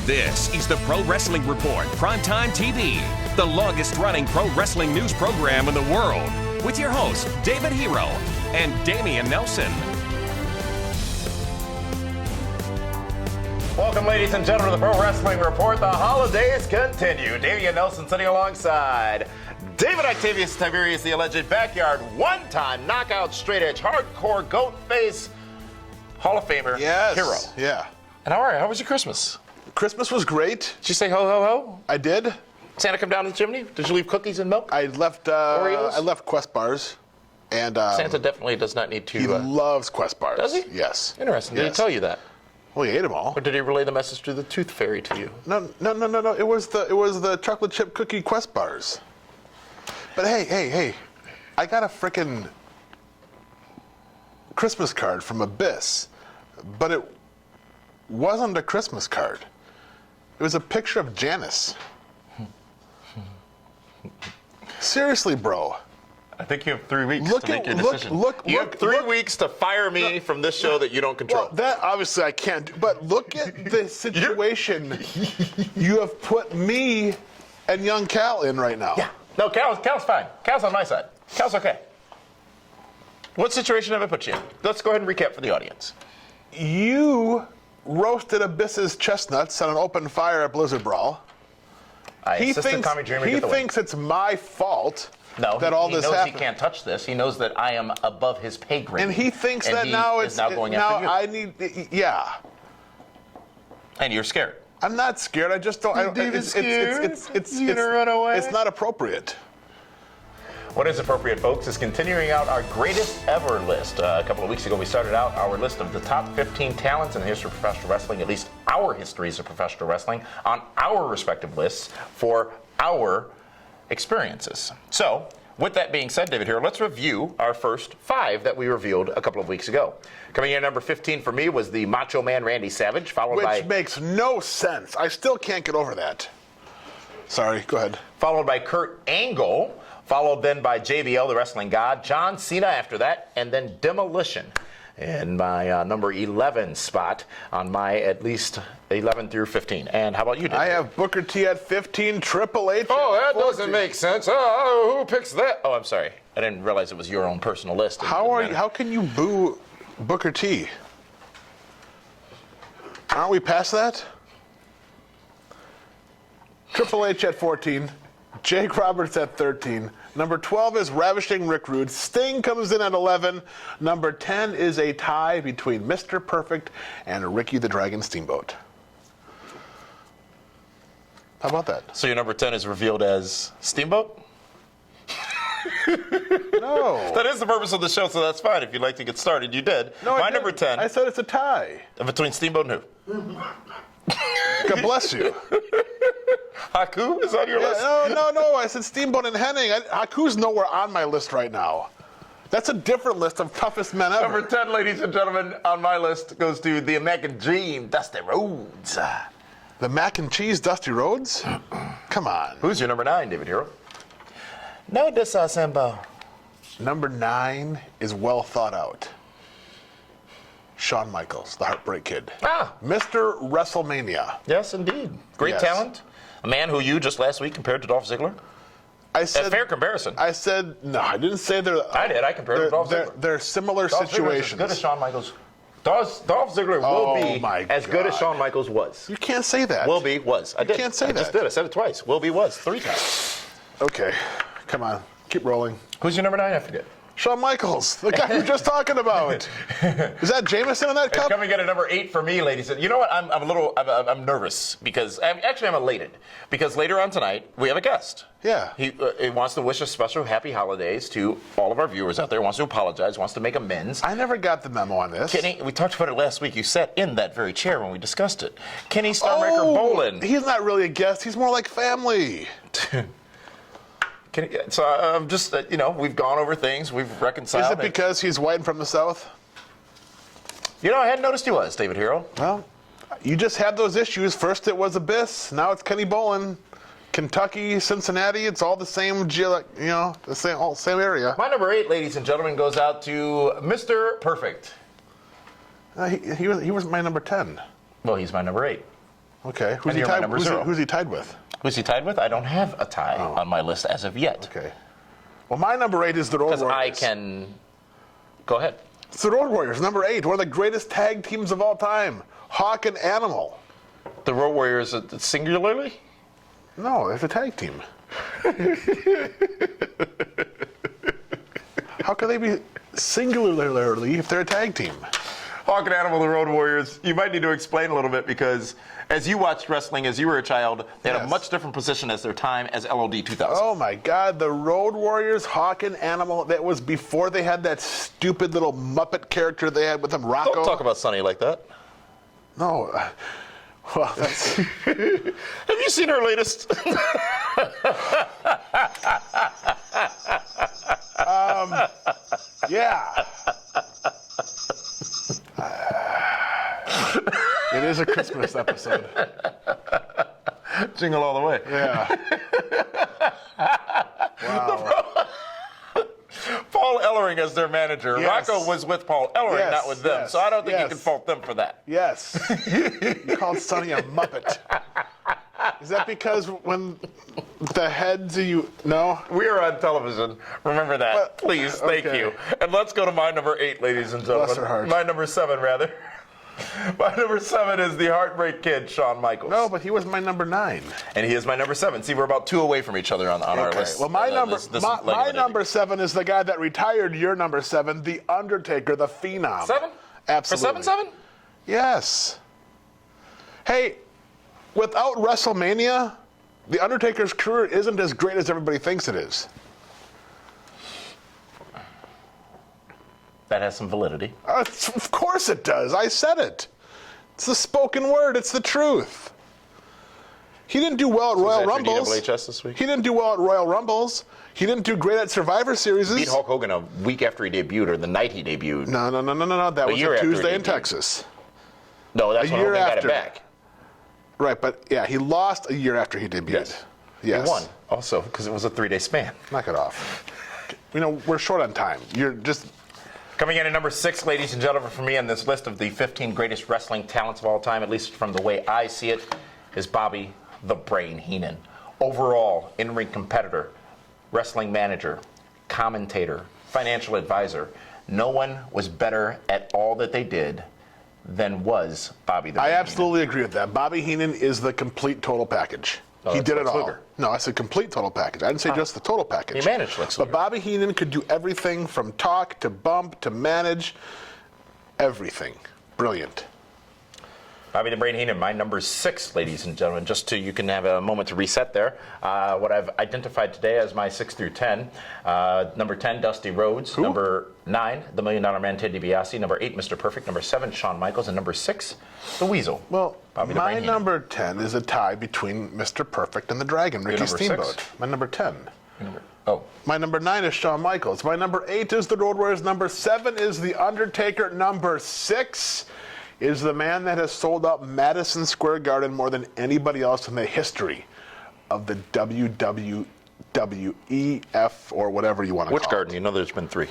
This is the Pro Wrestling Report, PrimeTime TV, the longest-running pro wrestling news program in the world, with your hosts, David Hero and Damian Nelson. Welcome, ladies and gentlemen, to the Pro Wrestling Report. The holidays continue. Damian Nelson sitting alongside David Octavius Tiberius, the alleged backyard one-time knockout straight-edge hardcore goat face Hall of Famer hero. Yeah. And how are you? How was your Christmas? Christmas was great. Did you say ho, ho, ho? I did. Santa come down the chimney? Did you leave cookies and milk? I left Oreos? I left Quest bars. And Santa definitely does not need to... He loves Quest bars. Does he? Yes. Interesting. Did he tell you that? Well, he ate them all. Or did he relay the message through the tooth fairy to you? No. It was the chocolate chip cookie Quest bars. But hey. I got a frickin' Christmas card from Abyss, but it wasn't a Christmas card. It was a picture of Janice. Seriously, bro. I think you have 3 weeks to make your decision. You have 3 weeks to fire me from this show that you don't control. Well, that obviously I can't do. But look at the situation you have put me and young Cal in right now. Yeah. No, Cal's fine. Cal's on my side. Cal's okay. What situation have I put you in? Let's go ahead and recap for the audience. You roasted Abyss's chestnuts on an open fire at Blizzard Brawl. He thinks it's my fault that all this happened. He knows he can't touch this. He knows that I am above his pay grade. And he thinks that now it's going after you. And you're scared. I'm not scared. I just don't. It's gonna run away. It's not appropriate. What is appropriate, folks, is continuing out our greatest ever list. A couple of weeks ago, we started out our list of the top 15 talents in the history of professional wrestling, at least our histories of professional wrestling, on our respective lists for our experiences. So, with that being said, David, here, let's review our first 5 that we revealed a couple of weeks ago. Coming in at number 15 for me was the Macho Man Randy Savage, Which makes no sense. I still can't get over that. Sorry, go ahead. Followed by Kurt Angle, followed then by JBL, the wrestling god, John Cena after that, and then Demolition in my number 11 spot on my at least 11 through 15. And how about you, David? I have Booker T at 15, Triple H. Oh, that doesn't make sense. Oh, who picks that? Oh, I'm sorry. I didn't realize it was your own personal list. How can you boo Booker T? Aren't we past that? Triple H at 14. Jake Roberts at 13. Number 12 is Ravishing Rick Rude. Sting comes in at 11. Number 10 is a tie between Mr. Perfect and Ricky the Dragon Steamboat. How about that? So your number 10 is revealed as Steamboat? No. That is the purpose of the show, so that's fine. If you'd like to get started, you did. No, my number 10. I said it's a tie. Between Steamboat and who? God bless you. Haku is on your list? No. I said Steamboat and Hennig. Haku's nowhere on my list right now. That's a different list of toughest men ever. Number 10, ladies and gentlemen, on my list goes to the American Dream, Dusty Rhodes. The Mac and Cheese Dusty Rhodes? Come on. Who's your number 9, David Hero? No disassemble. Number 9 is well thought out. Shawn Michaels, the Heartbreak Kid. Mr. WrestleMania. Yes, indeed. Great talent. A man who you just last week compared to Dolph Ziggler. I said, a fair comparison. I said, no, I didn't say they're... I did. I compared to Dolph Ziggler. They're similar situations. As good as Shawn Michaels. Dolph Ziggler will be as good as Shawn Michaels was. You can't say that. Will be, was. I did. You can't say that. I just did. I said it twice. Will be, was. 3 times. Okay. Come on. Keep rolling. Who's your number 9? I forget. Shawn Michaels, the guy we were just talking about. Is that Jameson in that cup? It's coming in at number 8 for me, ladies. You know what? I'm nervous because I'm elated because later on tonight we have a guest. Yeah. He wants to wish a special happy holidays to all of our viewers out there. Wants to apologize. Wants to make amends. I never got the memo on this. Kenny, we talked about it last week. You sat in that very chair when we discussed it. Kenny Starmaker Bolin. He's not really a guest. He's more like family. So I'm just, we've gone over things. We've reconciled. Is it because he's white and from the South? I hadn't noticed he was, David Hero. Well, you just had those issues. First it was Abyss. Now it's Kenny Bolin. Kentucky, Cincinnati, it's all the same, the same area. My number 8, ladies and gentlemen, goes out to Mr. Perfect. He was my number 10. Well, he's my number 8. Okay. And you're my number 0. Who's he tied with? Who's he tied with? I don't have a tie on my list as of yet. Okay. Well, my number 8 is the Road Warriors. Because I can... Go ahead. It's the Road Warriors, number 8. One of the greatest tag teams of all time. Hawk and Animal. The Road Warriors singularly? No, it's a tag team. How could they be singularly if they're a tag team? Hawk and Animal, the Road Warriors. You might need to explain a little bit because as you watched wrestling as you were a child, they had a much different position as their time as LOD 2000. Oh my God, the Road Warriors, Hawk and Animal, that was before they had that stupid little Muppet character they had with them, Rocco. Don't talk about Sonny like that. No. Well, that's... Have you seen her latest? Yeah. It is a Christmas episode. Jingle all the way. Yeah. Wow. Paul Ellering as their manager. Yes. Rocco was with Paul Ellering, not with them. Yes, so I don't think you yes. can fault them for that. Yes. You called Sonny a Muppet. Is that because when the heads you... No? We are on television. Remember that. What? Please, thank Okay. you. And let's go to my number 8, ladies and gentlemen. Bless her heart. My number 7, rather. My number 7 is the Heartbreak Kid, Shawn Michaels. No, but he was my number 9. And he is my number 7. See, we're about 2 away from each other on our list. Well, my number 7 is the guy that retired your number 7, The Undertaker, the Phenom. 7? Absolutely. For 7? Yes. Hey, without WrestleMania, The Undertaker's career isn't as great as everybody thinks it is. That has some validity. Of course it does. I said it. It's the spoken word. It's the truth. He didn't do well at Royal Rumbles. DWHS this week? He didn't do well at Royal Rumbles. He didn't do great at Survivor Series. Beat Hulk Hogan a week after he debuted, or the night he debuted. No. That was a Tuesday in Texas. No, that's A when year Hogan got after. it back. Right, but yeah, he lost a year after he debuted. Yes. He won, also, because it was a 3-day span. Knock it off. We're short on time. You're just... Coming in at number 6, ladies and gentlemen, for me on this list of the 15 greatest wrestling talents of all time, at least from the way I see it, is Bobby the Brain Heenan. Overall, in-ring competitor, wrestling manager, commentator, financial advisor. No one was better at all that they did than was Bobby the Brain I Heenan. absolutely agree with that. Bobby Heenan is the complete total package. Oh, He that's did it Lex all. Luger. No, it's a complete total package. I didn't say just the total package. He managed Lex But Luger. Bobby Heenan could do everything from talk to bump to manage. Everything. Brilliant. Bobby the Brain Heenan, my number 6, ladies and gentlemen, just so you can have a moment to reset there. What I've identified today as my 6 through 10. Number 10, Dusty Rhodes. Who? Number 9, The $1 Million Man, Ted DiBiase. Number 8, Mr. Perfect. Number 7, Shawn Michaels. And number 6, The Weasel. Well, Bobby the my Brain Heenan. number 10 is a tie between Mr. Perfect and the Dragon, Ricky number Steamboat. 6? My number 10. Oh. My number 9 is Shawn Michaels. My number 8 is the Road Warriors. Number 7 is The Undertaker. Number 6 is the man that has sold out Madison Square Garden more than anybody else in the history of the WWEF or whatever you want to Which call garden? it. You know there's been 3.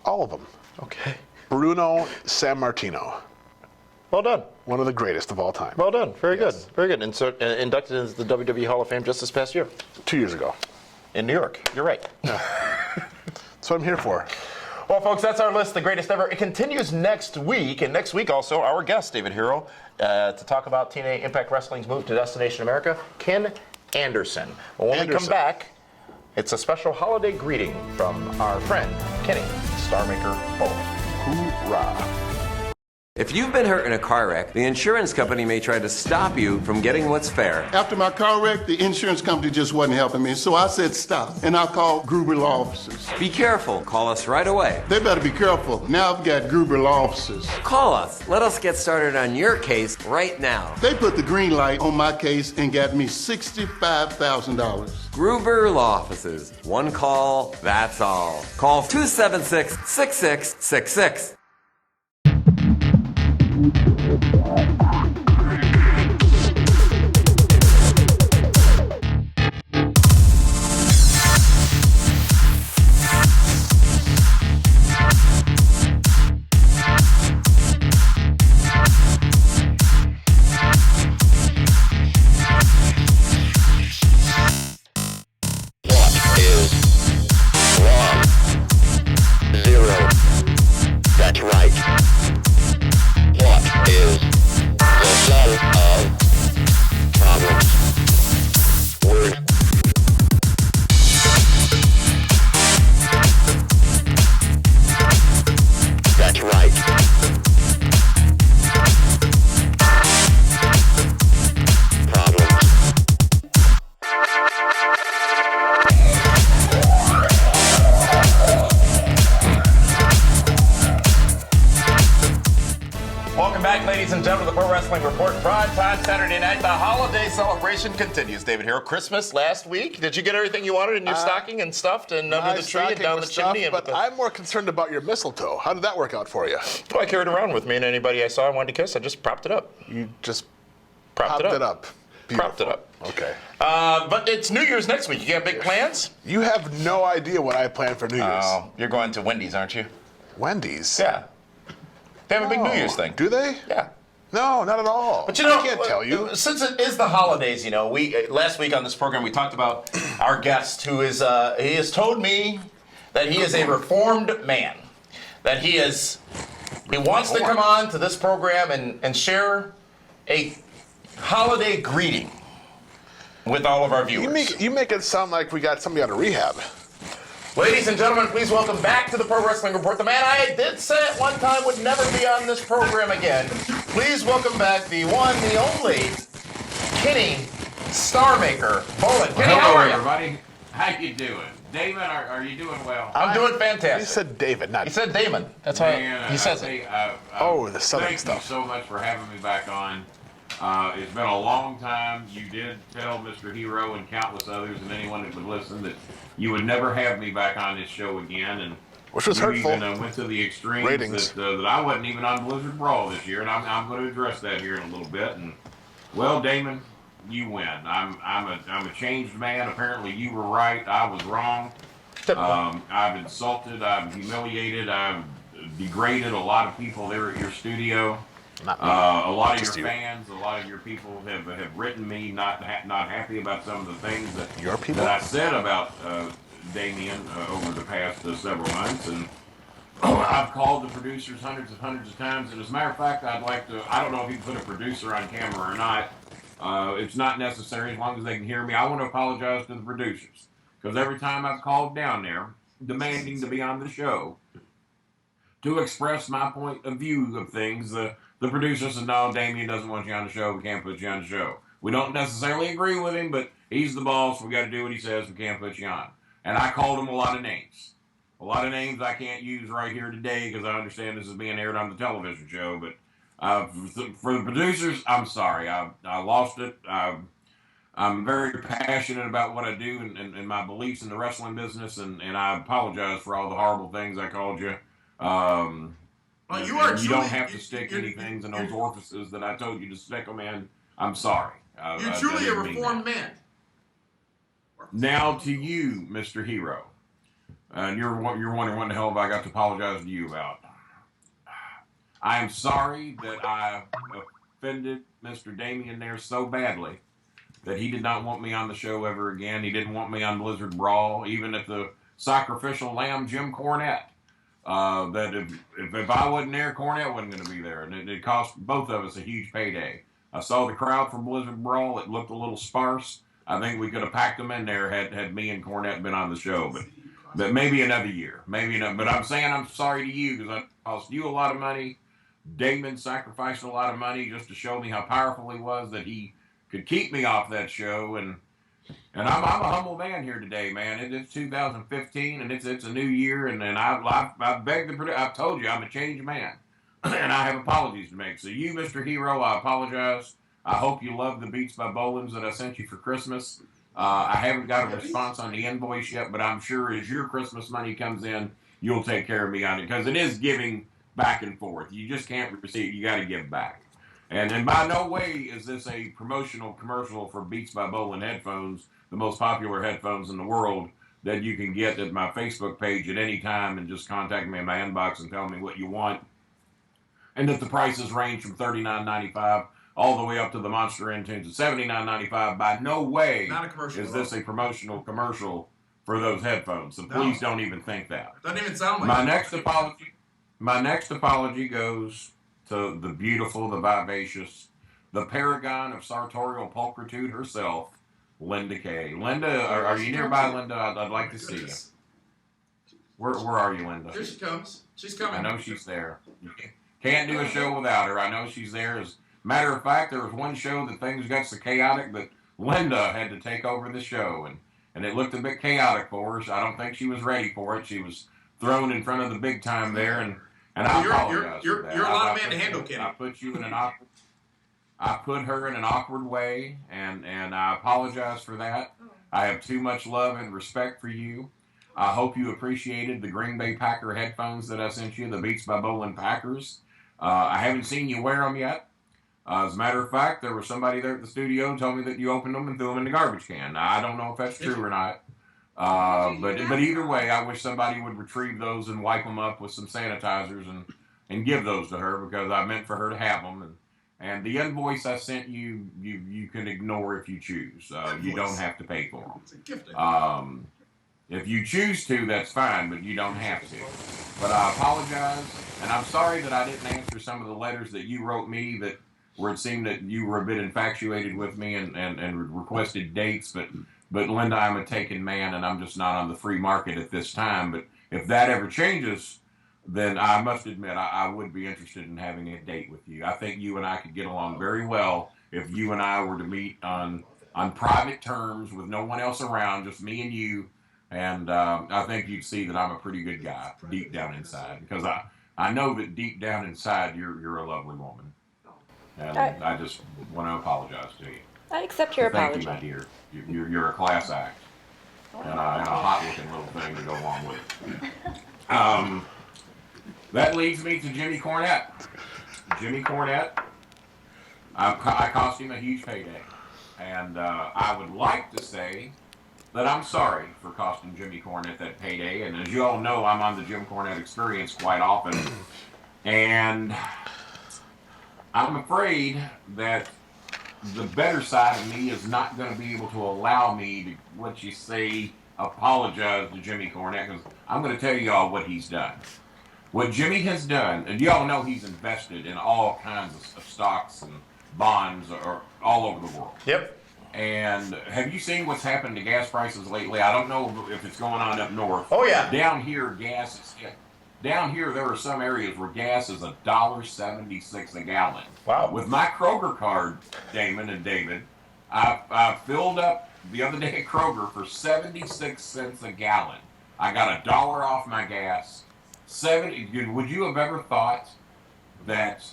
All of them. Okay. Bruno Sammartino, Well done. one of the greatest of all time. Well done. Very Yes. good. Very good. And so, inducted into the WWE Hall of Fame just this past year 2 years ago. in New York. You're right. That's what I'm here for. Well, folks, that's our list, the greatest ever. It continues next week, and next week also our guest, David Hero, to talk about TNA Impact Wrestling's move to Destination America, Ken Anderson. But when we come back, it's a special holiday greeting from our friend, Kenny Starmaker Bolin. Hoorah. If you've been hurt in a car wreck, the insurance company may try to stop you from getting what's fair. After my car wreck, the insurance company just wasn't helping me, so I said stop, and I called Gruber Law Offices. Be careful. Call us right away. They better be careful. Now I've got Gruber Law Offices. Call us. Let us get started on your case right now. They put the green light on my case and got me $65,000. Gruber Law Offices. One call, that's all. Call 276-6666. Saturday night, the holiday celebration continues. David Hero, Christmas last week. Did you get everything you wanted in your stocking and stuffed and under the tree and down the chimney? But I'm more concerned about your mistletoe. How did that work out for you? Well, I carried it around with me, and anybody I saw I wanted to kiss, I just propped it up. You just propped it up. Propped it up. Okay. But it's New Year's next week. You got big plans? You have no idea what I plan for New Year's. Oh, you're going to Wendy's, aren't you? Wendy's? Yeah. They have a big New Year's thing. Do they? Yeah. No, not at all. But you know, I can't tell you. Since it is the holidays, you know, we last week on this program we talked about our guest who is he has told me that he is a reformed man, that he wants to come on to this program and share a holiday greeting with all of our viewers. You make it sound like we got somebody out of rehab. Ladies and gentlemen, please welcome back to the Pro Wrestling Report the man I did say at one time would never be on this program again. Please welcome back the one, the only, Kenny Starmaker Bolin. Kenny, how are you? Everybody. How you doing? Damon, are you doing well? I'm doing fantastic. You said David, not... He said Damon. That's how he says it. The southern stuff. Thank you so much for having me back on. It's been a long time. You did tell Mr. Hero and countless others and anyone that would listen that you would never have me back on this show again. And which was hurtful. You even went to the extremes that I wasn't even on Blizzard Brawl this year, and I'm going to address that here in a little bit. And well, Damon, you win. I'm a changed man. Apparently, you were right. I was wrong. I've insulted. I've humiliated. I've degraded a lot of people there at your studio. A lot of your fans, a lot of your people have written me not happy about some of the things that I said about Damien over the past several months, and I've called the producers hundreds of times. And as a matter of fact, I don't know if you can put a producer on camera or not. It's not necessary as long as they can hear me. I want to apologize to the producers because every time I've called down there demanding to be on the show to express my point of view of things, the producer said, no, Damien doesn't want you on the show. We can't put you on the show. We don't necessarily agree with him, but he's the boss. We got to do what he says. We can't put you on. And I called him a lot of names. A lot of names I can't use right here today because I understand this is being aired on the television show. But for the producers, I'm sorry. I lost it. I'm very passionate about what I do and my beliefs in the wrestling business, and I apologize for all the horrible things I called you. You don't have to stick any things in those orifices that I told you to stick them in. I'm sorry. You're truly a reformed man. Now to you, Mr. Hero. And you're wondering what the hell have I got to apologize to you about. I am sorry that I offended Mr. Damien there so badly that he did not want me on the show ever again. He didn't want me on Blizzard Brawl, even at the sacrificial lamb Jim Cornette. That if I wasn't there, Cornette wasn't going to be there. And it cost both of us a huge payday. I saw the crowd from Blizzard Brawl. It looked a little sparse. I think we could have packed them in there had me and Cornette been on the show. But maybe another year. But I'm saying I'm sorry to you because I cost you a lot of money. Damon sacrificed a lot of money just to show me how powerful he was, that he could keep me off that show. And I'm a humble man here today, man. It's 2015, and it's a new year, and I beg the producer. I've told you I'm a changed man, and I have apologies to make. So you, Mr. Hero, I apologize. I hope you love the Beats by Bolins that I sent you for Christmas. I haven't got a response on the invoice yet, but I'm sure as your Christmas money comes in, you'll take care of me on it, because it is giving back and forth. You just can't receive. You got to give back. And by no way is this a promotional commercial for Beats by Bolin headphones, the most popular headphones in the world that you can get at my Facebook page at any time, and just contact me in my inbox and tell me what you want. And that the prices range from $39.95 all the way up to the Monster Intunes at $79.95. By no way is this a promotional commercial for those headphones. So please don't even think that. Doesn't even sound like My next apology goes to the beautiful, the vivacious, the paragon of sartorial pulchritude herself, Linda Kay. Linda, are you nearby, Linda? I'd like to see you. Where are you, Linda? Here she comes. She's coming. I know she's there. You can't do a show without her. I know she's there. As a matter of fact, there was one show that things got so chaotic that Linda had to take over the show, and it looked a bit chaotic for her. So I don't think she was ready for it. She was thrown in front of the big time there, and I apologize for that. You're a lot of man to handle, Kenny. I I put her in an awkward way, and I apologize for that. I have too much love and respect for you. I hope you appreciated the Green Bay Packer headphones that I sent you, the Beats by Bolin Packers. I haven't seen you wear them yet. As a matter of fact, there was somebody there at the studio who told me that you opened them and threw them in the garbage can. Now, I don't know if that's true or not. But either way, I wish somebody would retrieve those and wipe them up with some sanitizers and give those to her, because I meant for her to have them. And the invoice I sent you, you can ignore if you choose. You don't have to pay for them. It's a gift. If you choose to, that's fine, but you don't have to. But I apologize, and I'm sorry that I didn't answer some of the letters that you wrote me where it seemed that you were a bit infatuated with me and requested dates. But Linda, I'm a taken man, and I'm just not on the free market at this time. But if that ever changes, then I must admit I would be interested in having a date with you. I think you and I could get along very well if you and I were to meet on private terms with no one else around, just me and you. And I think you'd see that I'm a pretty good guy deep down inside, because I know that deep down inside you're a lovely woman. And I just want to apologize to you. I accept your apology. Thank you, my dear. You're a class act. And a hot-looking little thing to go along with it. That leads me to Jimmy Cornette. Jimmy Cornette, I cost him a huge payday. And I would like to say that I'm sorry for costing Jimmy Cornette that payday. And as you all know, I'm on the Jim Cornette Experience quite often. And I'm afraid that the better side of me is not going to be able to allow me to, what you say, apologize to Jimmy Cornette, because I'm going to tell you all what he's done. What Jimmy has done, and you all know he's invested in all kinds of stocks and bonds or all over the world. Yep. And have you seen what's happened to gas prices lately? I don't know if it's going on up north. Oh, yeah. Down here, down here, there are some areas where gas is $1.76 a gallon. Wow. With my Kroger card, Damon and David, I filled up the other day at Kroger for 76 cents a gallon. I got $1 off my gas. Would you have ever thought that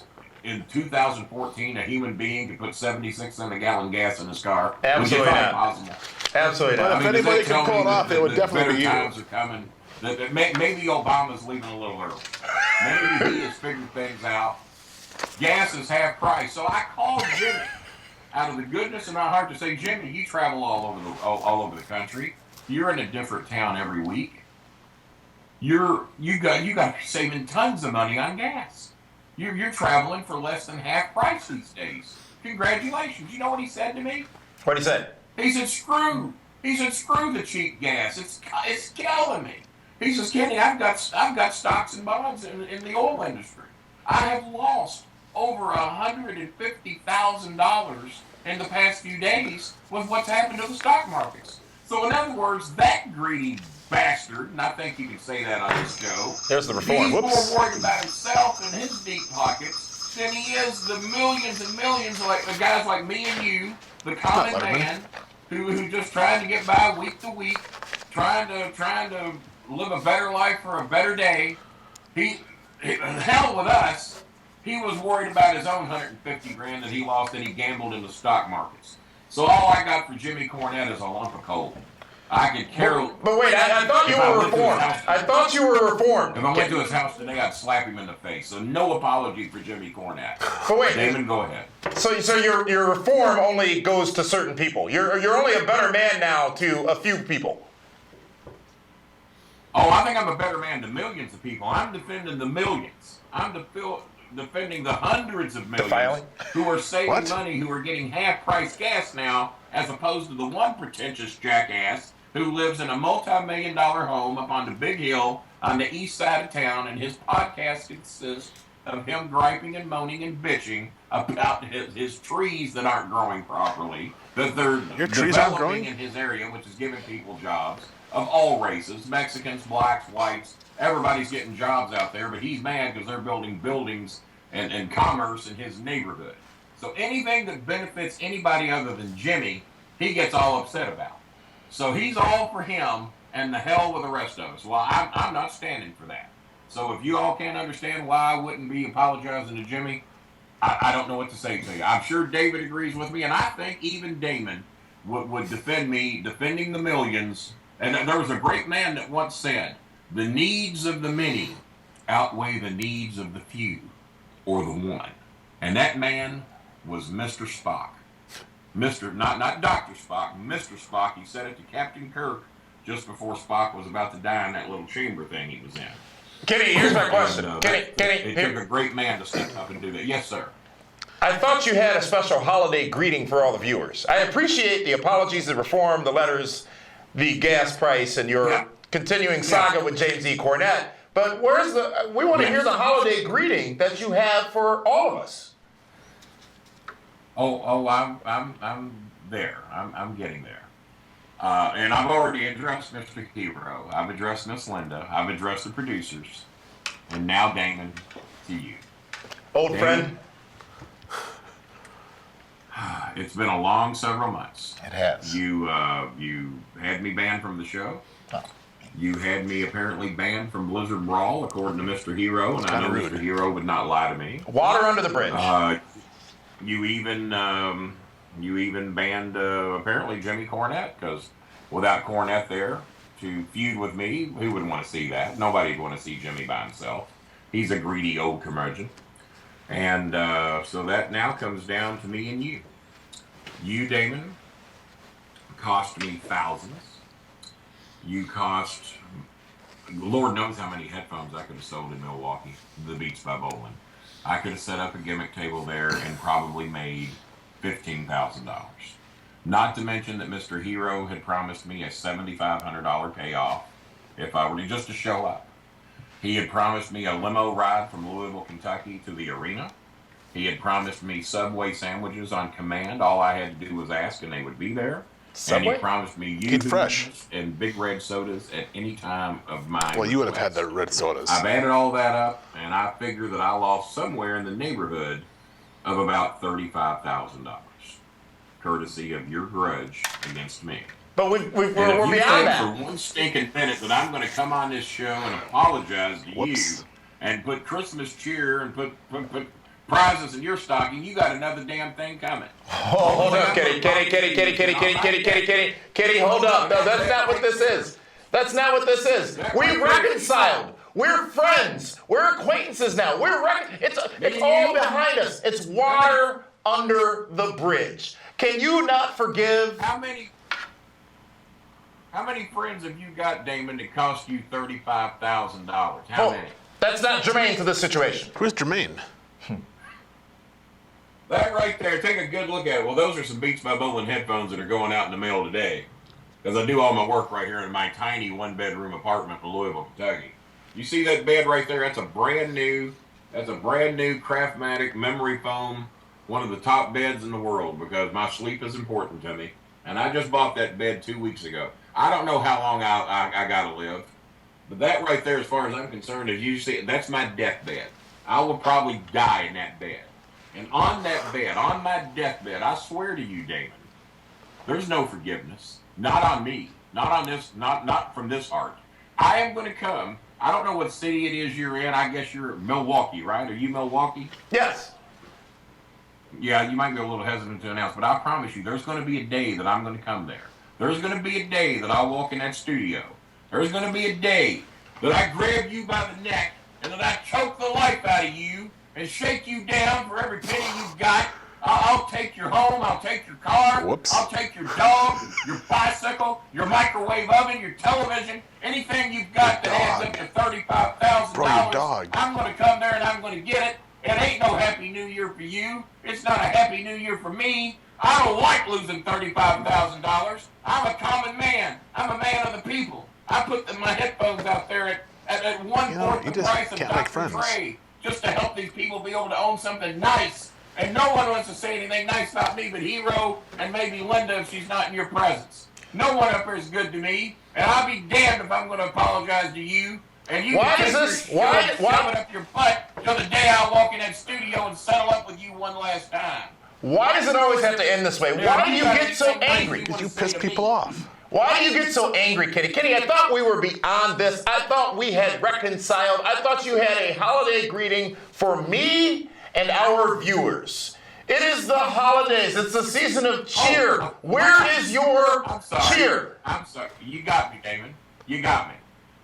in 2014 a human being could put 76 cents a gallon gas in his car? Absolutely not. Possible? Absolutely not. But if anybody can pull it off, it would definitely be you. Times are coming. Maybe Obama's leaving a little early. Maybe he has figured things out. Gas is half price. So I called Jimmy out of the goodness of my heart to say, Jimmy, you travel all over the country. You're in a different town every week. You got saving tons of money on gas. You're traveling for less than half price these days. Congratulations. You know what he said to me? What he said? He said, screw the cheap gas. It's killing me. He says, Kenny, I've got stocks and bonds in the oil industry. I have lost over $150,000 in the past few days with what's happened to the stock markets. So in other words, that greedy bastard, and I think you can say that on this show. There's the reform. He's more worried about himself and his deep pockets than he is the millions and millions of guys like me and you, the common man, who just trying to get by week to week, trying to live a better life for a better day. Hell with us, he was worried about his own $150,000 that he lost that he gambled in the stock markets. So all I got for Jimmy Cornette is a lump of coal. I could care. But wait, I thought you were reformed. I thought you were reformed. If I went to his house today, I'd slap him in the face. So no apology for Jimmy Cornette. But wait, Damon, go ahead. So your reform only goes to certain people. You're only a better man now to a few people. Oh, I think I'm a better man to millions of people. I'm defending the millions. I'm defending the hundreds of millions who are saving money, who are getting half-price gas now, as opposed to the one pretentious jackass who lives in a multi-million-dollar home up on the big hill on the east side of town, and his podcast consists of him griping and moaning and bitching about his trees that aren't growing properly, that they're developing in his area, which is giving people jobs of all races, Mexicans, blacks, whites. Everybody's getting jobs out there, but he's mad because they're building buildings and commerce in his neighborhood. So anything that benefits anybody other than Jimmy, he gets all upset about. So he's all for him, and the hell with the rest of us. Well, I'm not standing for that. So if you all can't understand why I wouldn't be apologizing to Jimmy, I don't know what to say to you. I'm sure David agrees with me, and I think even Damon would defend me, defending the millions. And there was a great man that once said, the needs of the many outweigh the needs of the few, or the one. And that man was Mr. Spock. Not Dr. Spock, Mr. Spock. He said it to Captain Kirk just before Spock was about to die in that little chamber thing he was in. Kenny, here's my question. It took a great man to step up and do that. Yes, sir. I thought you had a special holiday greeting for all the viewers. I appreciate the apologies, the reform, the letters, the gas price, and your continuing saga with James E. Cornette. But we want to hear the holiday greeting that you have for all of us. I'm there. I'm getting there. And I've already addressed Mr. Hero. I've addressed Miss Linda. I've addressed the producers. And now, Damon, to you. Old Damon, friend? It's been a long several months. It has. You had me banned from the show. Oh. You had me apparently banned from Blizzard Brawl, according to Mr. Hero, and I know Mr. Hero would not lie to me. Water under the bridge. You even banned apparently Jimmy Cornette, because without Cornette there to feud with me, who would want to see that? Nobody would want to see Jimmy by himself. He's a greedy old curmudgeon. And so that now comes down to me and you. You, Damon, cost me thousands. You cost, Lord knows how many headphones I could have sold in Milwaukee, the Beats by Bolin. I could have set up a gimmick table there and probably made $15,000. Not to mention that Mr. Hero had promised me a $7,500 payoff if I were to just to show up. He had promised me a limo ride from Louisville, Kentucky to the arena. He had promised me Subway sandwiches on command. All I had to do was ask and they would be there. Subway? And he promised me fresh and big red sodas at any time of my Well, you would have had the red sodas. I've added all that up, and I figure that I lost somewhere in the neighborhood of about $35,000, courtesy of your grudge against me. But we're And beyond if you think that. for one stinking minute that I'm going to come on this show and apologize to you and put Christmas cheer and put prizes in your stocking, you got another damn thing coming. Hold up, Kitty, hold up. No, that's not what this is. That's not what this is. We reconciled. We're friends. We're acquaintances now. It's all behind us. It's water under the bridge. Can you not forgive? How many friends have you got, Damon, that cost you $35,000? How many? That's not germane to this situation. Who's Jermaine? That right there, take a good look at it. Well, those are some Beats by Bolin headphones that are going out in the mail today. Because I do all my work right here in my tiny one-bedroom apartment in Louisville, Kentucky. You see that bed right there? That's a brand new Craftmatic memory foam, one of the top beds in the world, because my sleep is important to me. And I just bought that bed 2 weeks ago. I don't know how long I gotta live. But that right there, as far as I'm concerned, as you see, that's my deathbed. I will probably die in that bed. And on that bed, on my deathbed, I swear to you, Damon, there's no forgiveness. Not on me. Not on this, not from this heart. I am going to come. I don't know what city it is you're in. I guess you're Milwaukee, right? Are you Milwaukee? Yes. Yeah, you might be a little hesitant to announce, but I promise you, there's going to be a day that I'm going to come there. There's going to be a day that I'll walk in that studio. There's going to be a day that I grab you by the neck and that I choke the life out of you and shake you down for every penny you've got. I'll take your home, I'll take your car, I'll take your dog, your bicycle, your microwave oven, your television, anything you've got that adds up to $35,000. I'm going to come there and I'm going to get it. It ain't no Happy New Year for you. It's not a Happy New Year for me. I don't like losing $35,000. I'm a common man. I'm a man of the people. I put my headphones out there at 1/4 the price of Dr. Dre just to help these people be able to own something nice. And no one wants to say anything nice about me but Hero and maybe Linda if she's not in your presence. No one up here is good to me, and I'll be damned if I'm going to apologize to you. And you can take your shove it up your butt till the day I walk in that studio and settle up with you one last time. Why does it always have to end this way? Why do you get so angry? Because you piss people off. Why do you get so angry, Kitty? Kitty, I thought we were beyond this. I thought we had reconciled. I thought you had a holiday greeting for me and our viewers. It is the holidays. It's the season of cheer. Where is your cheer? I'm sorry. You got me, Damon. You got me.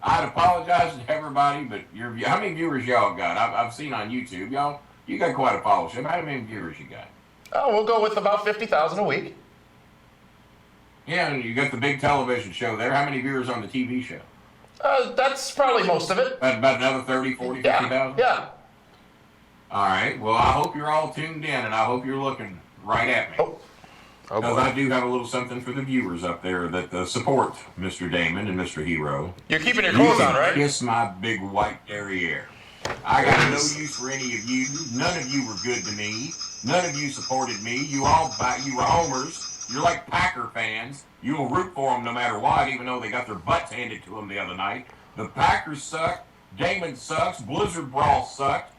I'd apologize to everybody, but how many viewers y'all got? I've seen on YouTube. Y'all, you got quite a followership. How many viewers you got? Oh, we'll go with about 50,000 a week. Yeah, and you got the big television show there. How many viewers on the TV show? That's probably most of it. About another 30, 40, 50,000? Yeah. All right. Well, I hope you're all tuned in, and I hope you're looking right at me. Because I do have a little something for the viewers up there that support Mr. Damon and Mr. Hero. You're keeping your clothes on, right? Kiss my big white derriere. I got no use for any of you. None of you were good to me. None of you supported me. You were homers. You're like Packer fans. You will root for them no matter what, even though they got their butts handed to them the other night. The Packers suck. Damon sucks. Blizzard Brawl sucked.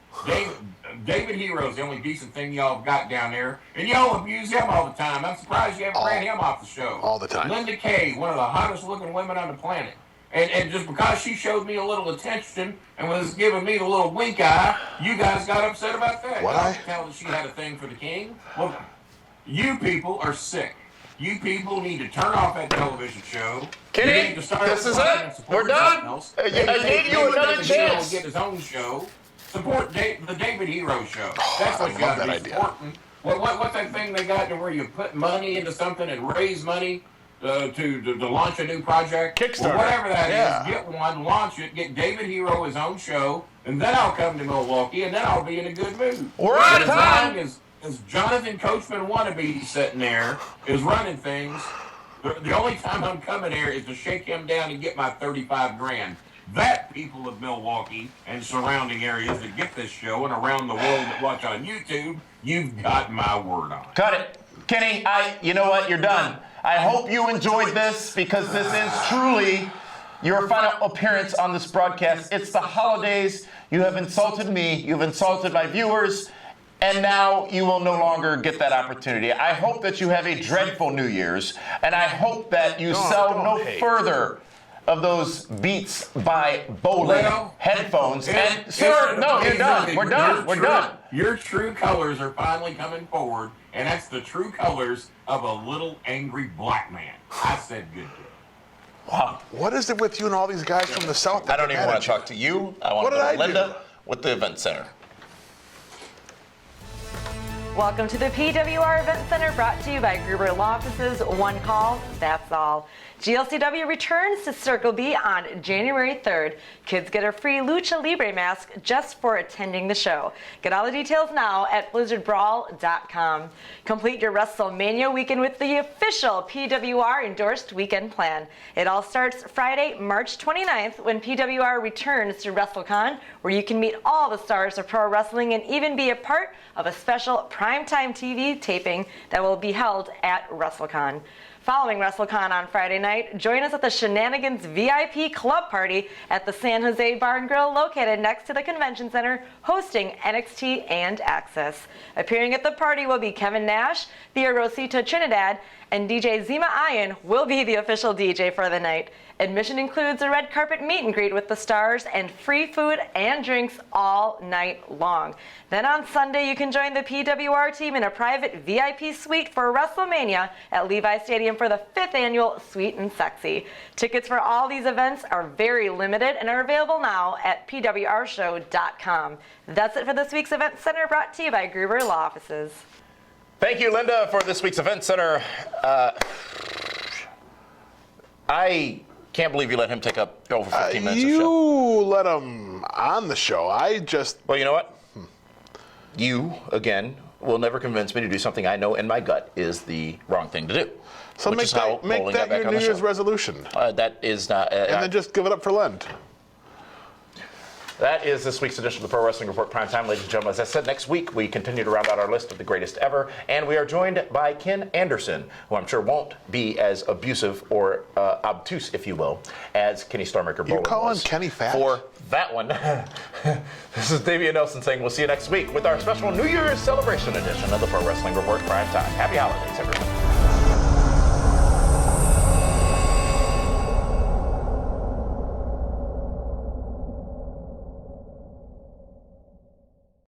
David Hero's the only decent thing y'all have got down there, and y'all abuse him all the time. I'm surprised you haven't ran him off the show. All the time. Linda Kay, one of the hottest looking women on the planet. And just because she showed me a little attention and was giving me the little wink eye, you guys got upset about that. Y'all could tell that she had a thing for the king. Well, you people are sick. You people need to turn off that television show. Kenny, this is it. We're done. I gave you another chance. Get his own show. Support the David Hero Show. That's what you got to be supporting. What's that thing they got to where you put money into something and raise money to launch a new project? Kickstarter. Well, whatever that is, get one, launch it, get David Hero his own show, and then I'll come to Milwaukee, and then I'll be in a good mood. We're out of time. As Jonathan Coachman wannabe sitting there is running things, the only time I'm coming here is to shake him down and get my $35,000. That people of Milwaukee and surrounding areas that get this show and around the world that watch on YouTube, you've got my word on it. Cut it. Kenny, you know what? You're done. I hope you enjoyed this because this is truly your final appearance on this broadcast. It's the holidays. You have insulted me. You've insulted my viewers. And now you will no longer get that opportunity. I hope that you have a dreadful New Year's. And I hope that you sell no further of those Beats by Bolin headphones. And sir, no, you're done. We're done. We're done. Your true colors are finally coming forward, and that's the true colors of a little angry black man. I said good deal. Wow. What is it with you and all these guys from the South? I don't even want to talk to you. I want to go to Linda with the event center. Welcome to the PWR Event Center, brought to you by Gruber Law Offices. One call, that's all. GLCW returns to Circle B on January 3rd. Kids get a free Lucha Libre mask just for attending the show. Get all the details now at blizzardbrawl.com. Complete your WrestleMania weekend with the official PWR endorsed weekend plan. It all starts Friday, March 29th, when PWR returns to WrestleCon, where you can meet all the stars of pro wrestling and even be a part of a special PrimeTime TV taping that will be held at WrestleCon. Following WrestleCon on Friday night, join us at the Shenanigans VIP Club Party at the San Jose Bar and Grill located next to the Convention Center, hosting NXT and Access. Appearing at the party will be Kevin Nash, Thea Rosita Trinidad, and DJ Zima Iron will be the official DJ for the night. Admission includes a red carpet meet and greet with the stars and free food and drinks all night long. Then on Sunday, you can join the PWR team in a private VIP suite for WrestleMania at Levi Stadium for the 5th annual Sweet and Sexy. Tickets for all these events are very limited and are available now at pwrshow.com. That's it for this week's Event Center, brought to you by Gruber Law Offices. Thank you, Linda, for this week's Event Center. I can't believe you let him take up over 15 minutes of show. You let him on the show. Well, you know what? You, again, will never convince me to do something I know in my gut is the wrong thing to do. So make that your New Year's resolution. That is not... and then just give it up for Lent. That is this week's edition of the Pro Wrestling Report Primetime. Ladies and gentlemen, as I said, next week we continue to round out our list of the greatest ever, and we are joined by Ken Anderson, who I'm sure won't be as abusive or obtuse, if you will, as Kenny Starmaker Bolin. You call him Kenny Fat? For that one. This is Damian Nelson saying we'll see you next week with our special New Year's celebration edition of the Pro Wrestling Report Primetime. Happy holidays, everyone.